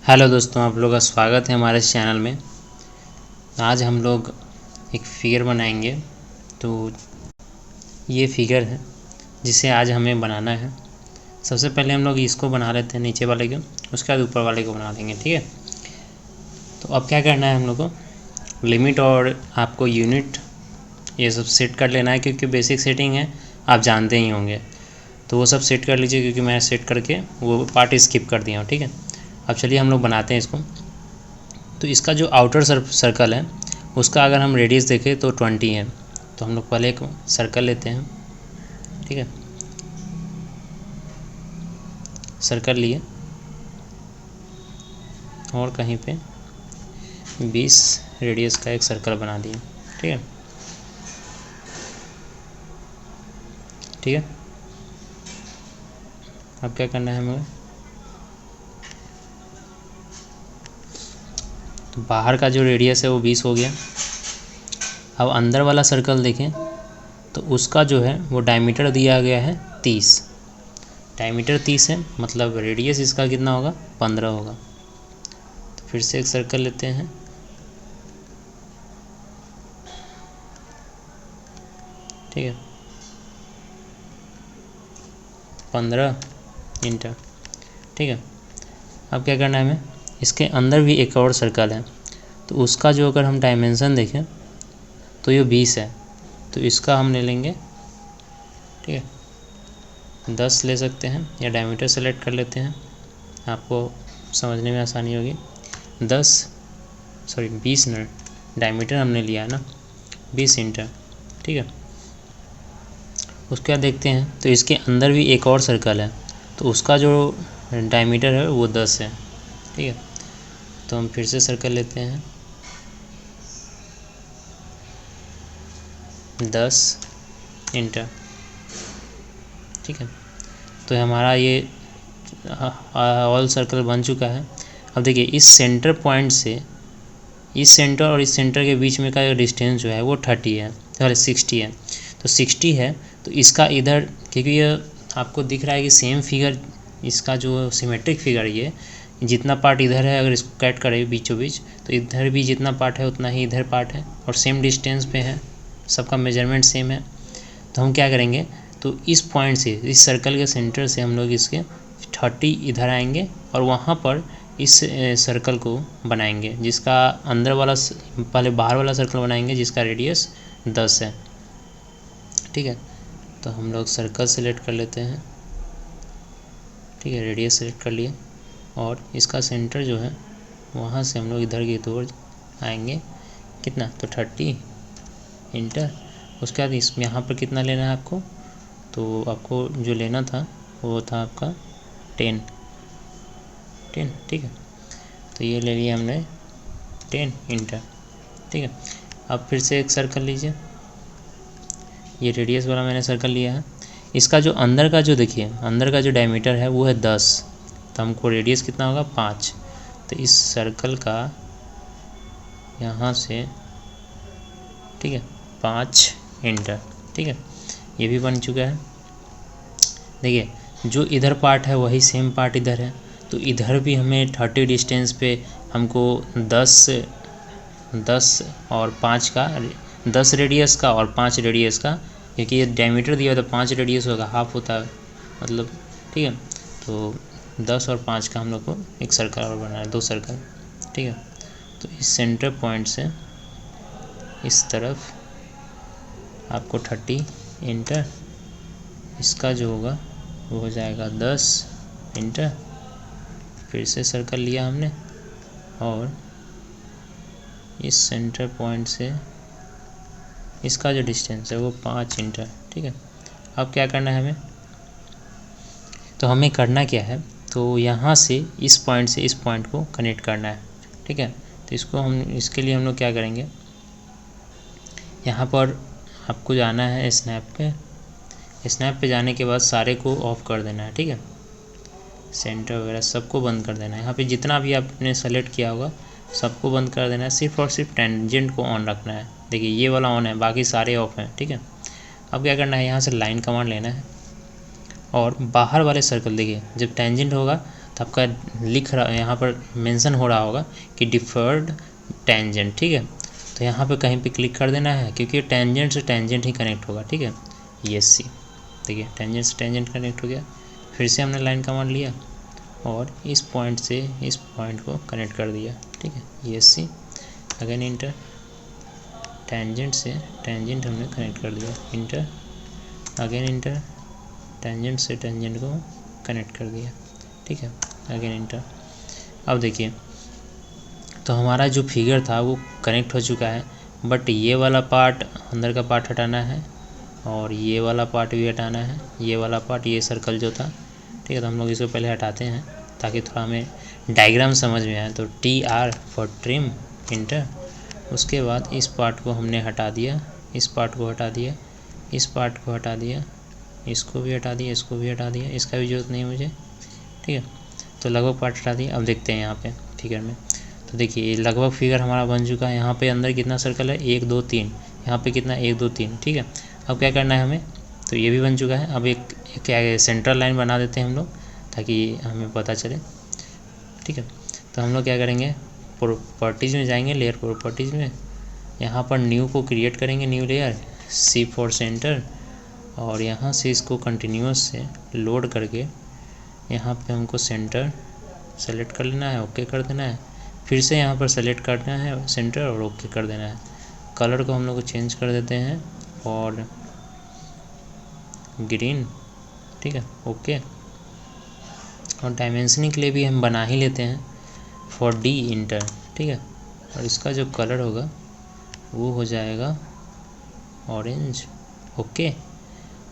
Hello दोस्तों, आप लोग का स्वागत है हमारे इस चैनल में। आज हम लोग एक फिगर बनाएंगे। तो ये फिगर है जिसे आज हमें बनाना है। सबसे पहले हम लोग इसको बना लेते हैं, नीचे वाले को, उसके बाद ऊपर वाले को बना लेंगे। ठीक है, तो अब क्या करना है हम लोग को, लिमिट और आपको यूनिट ये सब सेट कर लेना है, क्योंकि बेसिक सेटिंग है, आप जानते ही होंगे। तो वो सब सेट कर लीजिए, क्योंकि मैं सेट करके वो पार्ट स्किप कर दिया हूँ। ठीक है, अब चलिए हम लोग बनाते हैं इसको। तो इसका जो आउटर सर्कल है उसका अगर हम रेडियस देखें तो 20 है। तो हम लोग पहले एक सर्कल लेते हैं। ठीक है, सर्कल लिए और कहीं पे 20 रेडियस का एक सर्कल बना दिए। ठीक है, ठीक है। अब क्या करना है हमें, तो बाहर का जो रेडियस है वो 20 हो गया। अब अंदर वाला सर्कल देखें तो उसका जो है वो डायमीटर दिया गया है 30। डायमीटर 30 है, मतलब रेडियस इसका कितना होगा, 15 होगा। तो फिर से एक सर्कल लेते हैं। ठीक है, 15 इंटर। ठीक है, अब क्या करना है हमें, इसके अंदर भी एक और सर्कल है। तो उसका जो अगर हम डायमेंशन देखें तो ये 20 है। तो इसका हम ले लेंगे, ठीक है, 10 ले सकते हैं, या डायमीटर सेलेक्ट कर लेते हैं, आपको समझने में आसानी होगी। 20 न, डायमीटर हमने लिया है ना, 20 इंटर। ठीक है, उसके बाद देखते हैं तो इसके अंदर भी एक और सर्कल है। तो उसका जो डायमीटर है वो 10 है। ठीक है, तो हम फिर से सर्कल लेते हैं, 10 इंटर। ठीक है, तो हमारा ये ऑल सर्कल बन चुका है। अब देखिए, इस सेंटर पॉइंट से इस सेंटर और इस सेंटर के बीच में का डिस्टेंस जो है वो 30 है, सॉरी 60 है। तो 60 है, तो इसका इधर, क्योंकि ये आपको दिख रहा है कि सेम फिगर, इसका जो सिमेट्रिक फिगर, ये जितना पार्ट इधर है अगर इसको कट करें बीचों बीच, तो इधर भी जितना पार्ट है उतना ही इधर पार्ट है, और सेम डिस्टेंस पे है, सबका मेजरमेंट सेम है। तो हम क्या करेंगे, तो इस पॉइंट से, इस सर्कल के सेंटर से हम लोग इसके 30 इधर आएंगे, और वहाँ पर इस सर्कल को बनाएंगे, जिसका अंदर वाला, पहले बाहर वाला सर्कल बनाएंगे जिसका रेडियस 10 है। ठीक है, तो हम लोग सर्कल सेलेक्ट कर लेते हैं। ठीक है, रेडियस सेलेक्ट कर लिए, और इसका सेंटर जो है वहाँ से हम लोग इधर की ओर आएंगे, कितना, तो 30 इंटर। उसके बाद इसमें यहाँ पर कितना लेना है आपको, तो आपको जो लेना था वो था आपका 10। ठीक है, तो ये ले लिया हमने 10 इंटर। ठीक है, अब फिर से एक सर्कल लीजिए, ये रेडियस वाला मैंने सर्कल लिया है। इसका जो अंदर का, जो देखिए अंदर का जो डायमीटर है वो है 10, तो हमको रेडियस कितना होगा, 5। तो इस सर्कल का यहाँ से, ठीक है, 5 इंटर। ठीक है, ये भी बन चुका है। देखिए, जो इधर पार्ट है वही सेम पार्ट इधर है, तो इधर भी हमें 30 डिस्टेंस पे हमको 10 और 5 का, 10 रेडियस का और 5 रेडियस का, क्योंकि ये डायमीटर दिया हुआ था, 5 रेडियस होगा, हाफ होता है मतलब। ठीक है, तो 10 और 5 का हम लोग को एक सर्कल और बनाना है, 2 सर्कल। ठीक है, तो इस सेंटर पॉइंट से इस तरफ आपको 30 इंटर, इसका जो होगा वो हो जाएगा 10 इंटर। फिर से सर्कल लिया हमने, और इस सेंटर पॉइंट से इसका जो डिस्टेंस है वो 5 इंटर। ठीक है, अब क्या करना है हमें, तो हमें करना क्या है, तो यहाँ से इस पॉइंट से इस पॉइंट को कनेक्ट करना है। ठीक है, तो इसके लिए हम लोग क्या करेंगे, यहाँ पर आपको जाना है स्नैप पे जाने के बाद सारे को ऑफ कर देना है। ठीक है, सेंटर वगैरह सबको बंद कर देना है। यहाँ पे जितना भी आपने सेलेक्ट किया होगा सबको बंद कर देना है, सिर्फ और सिर्फ टेंजेंट को ऑन रखना है। देखिए, ये वाला ऑन है, बाकी सारे ऑफ हैं। ठीक है, अब क्या करना है, यहाँ से लाइन कमांड लेना है, और बाहर वाले सर्कल, देखिए जब टेंजेंट होगा तो आपका लिख रहा यहाँ पर मेंशन हो रहा होगा कि डिफर्ड टेंजेंट, ठीक है। तो यहाँ पे कहीं पे क्लिक कर देना है, क्योंकि टेंजेंट से टेंजेंट ही कनेक्ट होगा, ठीक है। यस सी, देखिए टेंजेंट से टेंजेंट कनेक्ट हो गया। फिर से हमने लाइन कमांड लिया और इस पॉइंट से इस पॉइंट को कनेक्ट कर दिया, ठीक है। यस सी, अगेन इंटर, टेंजेंट से टेंजेंट हमने कनेक्ट कर दिया, इंटर, अगेन इंटर, टेंजेंट से टेंजेंट को कनेक्ट कर दिया, ठीक है, अगेन इंटर। अब देखिए, तो हमारा जो फिगर था वो कनेक्ट हो चुका है, बट ये वाला पार्ट, अंदर का पार्ट हटाना है और ये वाला पार्ट भी हटाना है, ये वाला पार्ट, ये सर्कल जो था, ठीक है। तो हम लोग इसको पहले हटाते हैं ताकि थोड़ा हमें डायग्राम समझ में आए। तो TR फॉर ट्रिम, इंटर। उसके बाद इस पार्ट को हमने हटा दिया, इस पार्ट को हटा दिया, इस पार्ट को हटा दिया, इसको भी हटा दिया, इसको भी हटा दिया, इसका भी जरूरत नहीं है मुझे, ठीक है। तो लगभग पार्ट हटा दिया। अब देखते हैं यहाँ पे फिगर में, तो देखिए ये लगभग फिगर हमारा बन चुका है। यहाँ पे अंदर कितना सर्कल है, 1 2 3, यहाँ पे कितना 1 2 3, ठीक है। अब क्या करना है हमें, तो ये भी बन चुका है। अब एक क्या है, सेंट्रल लाइन बना देते हैं हम लोग ताकि हमें पता चले, ठीक है। तो हम लोग क्या करेंगे, प्रॉपर्टीज़ में जाएंगे, लेयर प्रॉपर्टीज़ में, यहाँ पर न्यू को क्रिएट करेंगे, new layer, C for centre, और यहाँ से इसको कंटिन्यूस से लोड करके यहाँ पे हमको सेंटर सेलेक्ट कर लेना है, ओके कर देना है। फिर से यहाँ पर सेलेक्ट करना है सेंटर और ओके कर देना है। कलर को हम लोग चेंज कर देते हैं और ग्रीन, ठीक है, ओके। और डायमेंशनिंग के लिए भी हम बना ही लेते हैं फॉर D, इंटर, ठीक है। और इसका जो कलर होगा वो हो जाएगा ऑरेंज, ओके।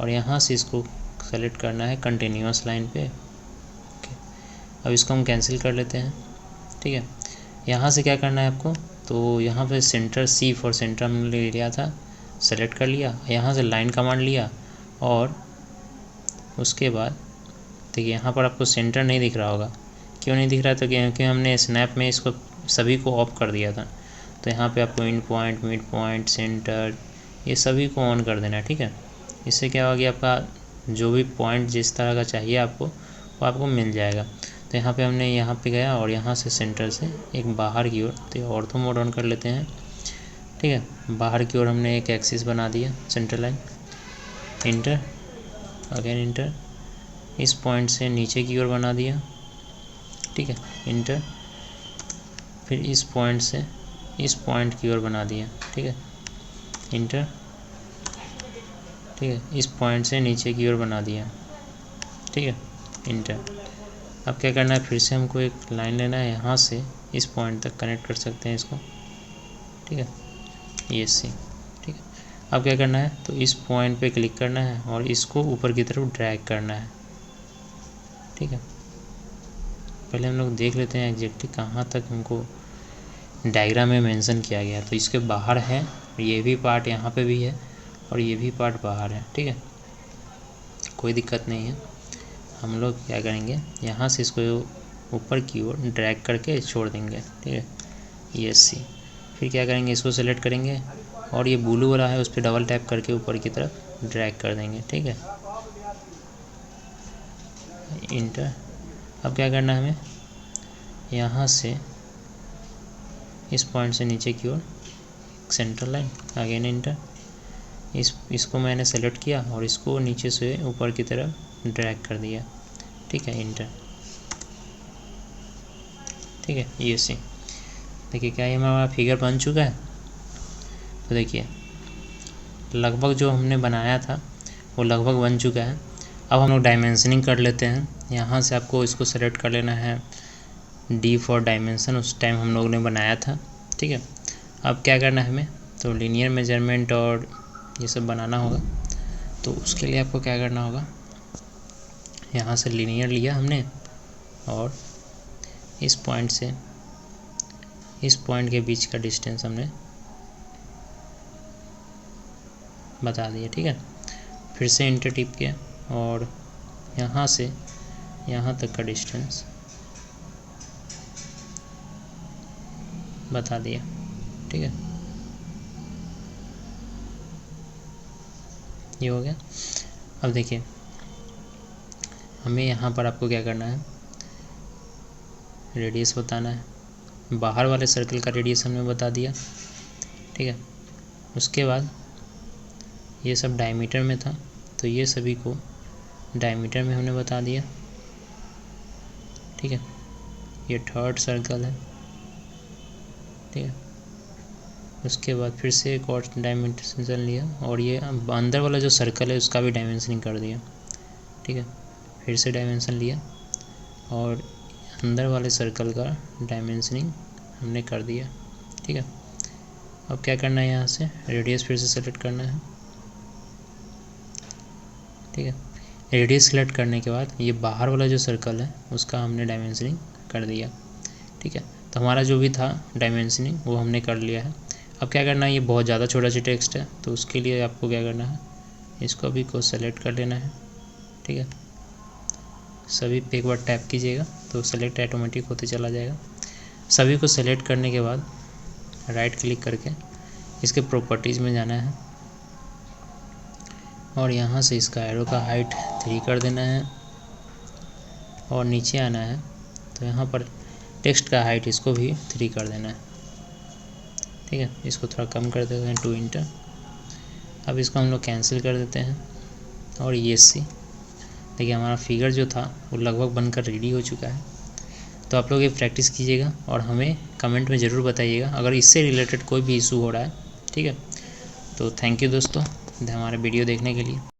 और यहाँ से इसको सेलेक्ट करना है कंटिन्यूस लाइन पे, ओके। अब इसको हम कैंसिल कर लेते हैं, ठीक है। यहाँ से क्या करना है आपको, तो यहाँ पे सेंटर, C फॉर सेंटर हमने ले लिया था, सेलेक्ट कर लिया, यहाँ से लाइन कमांड लिया और उसके बाद देखिए यहाँ पर आपको सेंटर नहीं दिख रहा होगा, क्यों नहीं दिख रहा है, तो क्योंकि हमने स्नैप में इसको सभी को ऑफ कर दिया था। तो यहाँ पे आपको इन पॉइंट, मिड पॉइंट, सेंटर, ये सभी को ऑन कर देना है, ठीक है। इससे क्या होगा, आपका जो भी पॉइंट जिस तरह का चाहिए आपको वो आपको मिल जाएगा। तो यहाँ पे हमने यहाँ पे गया और यहाँ से सेंटर से एक बाहर की ओर, तो ऑर्थो मोड ऑन कर लेते हैं, ठीक है। बाहर की ओर हमने एक एक्सिस बना दिया, centre line, inter, again inter, इस पॉइंट से नीचे की ओर बना दिया, ठीक है, इंटर। फिर इस पॉइंट से इस पॉइंट की ओर बना दिया, ठीक है, इंटर, ठीक है। इस पॉइंट से नीचे की ओर बना दिया, ठीक है, इंटर। अब क्या करना है, फिर से हमको एक लाइन लेना है, यहाँ से इस पॉइंट तक कनेक्ट कर सकते हैं इसको, ठीक है, ये सी, ठीक है। अब क्या करना है, तो इस पॉइंट पे क्लिक करना है और इसको ऊपर की तरफ ड्रैग करना है, ठीक है। पहले हम लोग देख लेते हैं एग्जैक्टली कहाँ तक हमको डायग्राम में मेंशन किया गया। तो इसके बाहर है, ये भी पार्ट यहाँ पे भी है और ये भी पार्ट बाहर है, ठीक है, कोई दिक्कत नहीं है। हम लोग क्या करेंगे, यहाँ से इसको ऊपर की ओर ड्रैग करके छोड़ देंगे, ठीक है, ये सी। फिर क्या करेंगे, इसको सेलेक्ट करेंगे और ये ब्लू वाला है उस पर डबल टैप करके ऊपर की तरफ ड्रैग कर देंगे, ठीक है, इंटर। अब क्या करना है हमें, यहाँ से इस पॉइंट से नीचे की ओर सेंटर लाइन, अगेन इंटर। इसको मैंने सेलेक्ट किया और इसको नीचे से ऊपर की तरफ ड्रैग कर दिया, ठीक है, इंटर, ठीक है, ये सी। देखिए क्या ये हमारा फिगर बन चुका है। तो देखिए लगभग जो हमने बनाया था वो लगभग बन चुका है। अब हम लोग डायमेंशनिंग कर लेते हैं। यहाँ से आपको इसको सेलेक्ट कर लेना है D फॉर डायमेंशन, उस टाइम हम लोग ने बनाया था, ठीक है। अब क्या करना है हमें, तो लीनियर मेजरमेंट और ये सब बनाना होगा। तो उसके लिए आपको क्या करना होगा, यहाँ से लीनियर लिया हमने और इस पॉइंट से इस पॉइंट के बीच का डिस्टेंस हमने बता दिया, ठीक है। फिर से इंटर टिप किया और यहाँ से यहाँ तक का डिस्टेंस बता दिया, ठीक है, ये हो गया। अब देखिए हमें यहाँ पर आपको क्या करना है, रेडियस बताना है, बाहर वाले सर्कल का रेडियस हमने बता दिया, ठीक है। उसके बाद ये सब डायमीटर में था तो ये सभी को डायमीटर में हमने बता दिया, ठीक है। ये थर्ड सर्कल है, ठीक है। उसके बाद फिर से एक और डायमेंशन लिया और ये अंदर वाला जो सर्कल है उसका भी डायमेंशनिंग कर दिया, ठीक है। फिर से डायमेंशन लिया और अंदर वाले सर्कल का डायमेंशनिंग हमने कर दिया, ठीक है। अब क्या करना है, यहाँ से रेडियस फिर से सेलेक्ट करना है, ठीक है। रेडियस सेलेक्ट करने के बाद ये बाहर वाला जो सर्कल है उसका हमने डायमेंशनिंग कर दिया, ठीक है। तो हमारा जो भी था डायमेंशनिंग वो हमने कर लिया है। अब क्या करना है, ये बहुत ज़्यादा छोटा सा टेक्स्ट है तो उसके लिए आपको क्या करना है, इसको भी को सेलेक्ट कर लेना है, ठीक है। सभी पे एक बार टैप कीजिएगा तो सेलेक्ट ऑटोमेटिक होते चला जाएगा। सभी को सेलेक्ट करने के बाद राइट क्लिक करके इसके प्रॉपर्टीज़ में जाना है और यहाँ से इसका एरो का हाइट 3 कर देना है और नीचे आना है तो यहाँ पर टेक्स्ट का हाइट इसको भी 3 कर देना है, ठीक है। इसको थोड़ा कम कर देते हैं 2 इंटर। अब इसको हम लोग कैंसिल कर देते हैं और ये सी देखिए हमारा फिगर जो था वो लगभग बनकर रेडी हो चुका है। तो आप लोग ये प्रैक्टिस कीजिएगा और हमें कमेंट में ज़रूर बताइएगा अगर इससे रिलेटेड कोई भी इशू हो रहा है, ठीक है। तो थैंक यू दोस्तों हमारे वीडियो देखने के लिए।